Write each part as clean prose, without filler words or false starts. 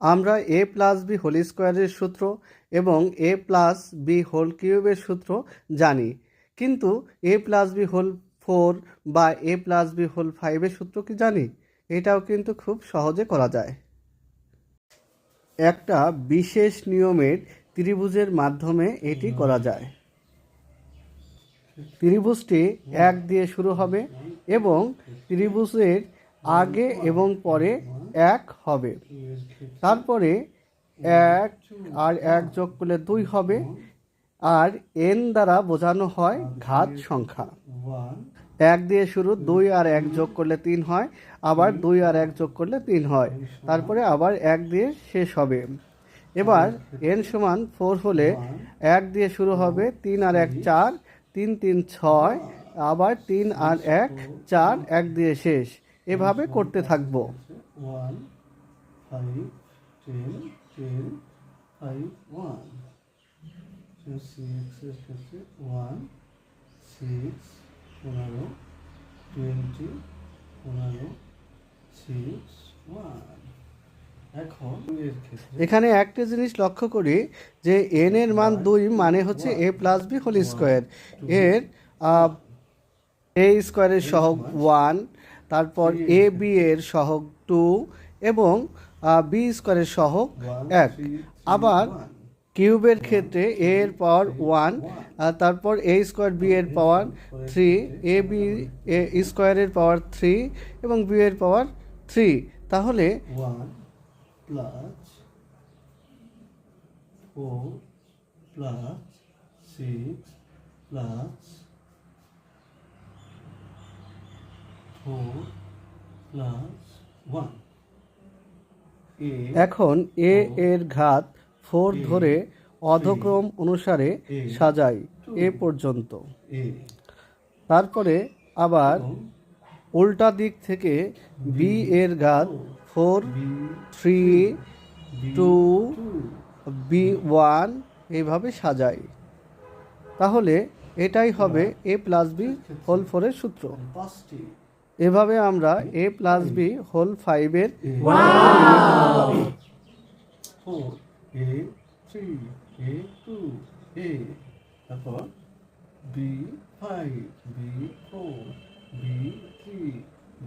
আমরা এ plus B whole স্কোয়ারের সূত্র এবং এ প্লাস বি হোল কিউবের সূত্র জানি, কিন্তু এ প্লাস বি হোল 4 বা এ প্লাস বি হোল 5 এর সূত্র কি জানি? এটাও কিন্তু খুব সহজে করা যায়। একটা বিশেষ নিয়মের ত্রিভুজের মাধ্যমে এটি করা যায়। ত্রিভুজটি 1 দিয়ে শুরু হবে এবং ত্রিভুজের আগে এবং পরে 1 হবে। তারপরে 1 আর 1 যোগ করলে 2 হবে, আর n দ্বারা বোঝানো হয় ঘাত সংখ্যা। 1 দিয়ে শুরু, 2 আর 1 যোগ করলে 3 হয়, আবার 2 আর 1 যোগ করলে 3 হয়, তারপরে আবার 1 দিয়ে শেষ হবে। এবার n সমান 4 হলে 1 দিয়ে শুরু হবে, 3 আর 1 4, 3 3 6, আবার 3 আর 1 4, 1 দিয়ে শেষ। এভাবে করতে থাকবো। 1 5 10 10 5 1 6 এর ক্ষেত্রে 1 6 15 20 15 6 1। এখানে একটা জিনিস লক্ষ্য করি যে n এর মান 2 মানে হচ্ছে a plus B whole square. এর a স্কোয়ারের সহগ 1, তারপর এ বি এর সহগ 2 এবং বি স্কোয়ারের সহগ 1। আবার কিউবের ক্ষেত্রে a এর পাওয়ার 1, তারপর a স্কোয়ার বি এর পাওয়ার 3, এ বি স্কোয়ারের পাওয়ার 3 এবং বি এর পাওয়ার 3। তাহলে 1 plus 4 plus 6 plus 4 plus 1। এখন এ এর ঘাত 4 ধরে অধক্রম অনুসারে সাজাই এ পর্যন্ত। তারপরে আবার উল্টা দিক থেকে বি এর ঘাত 4 3 2 বি 1 এইভাবে সাজাই। তাহলে এটাই হবে এ প্লাস বি হোল 4 এর সূত্র। এভাবে আমরা এ প্লাস বি হোল 5 এর তারপর B5 B4 B3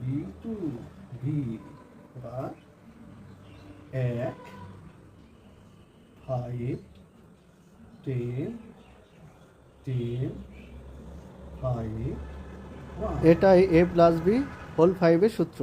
B2 B বা 1 5 10 10 5 1। এটাই এ প্লাস বি হোল 5 এর সূত্র।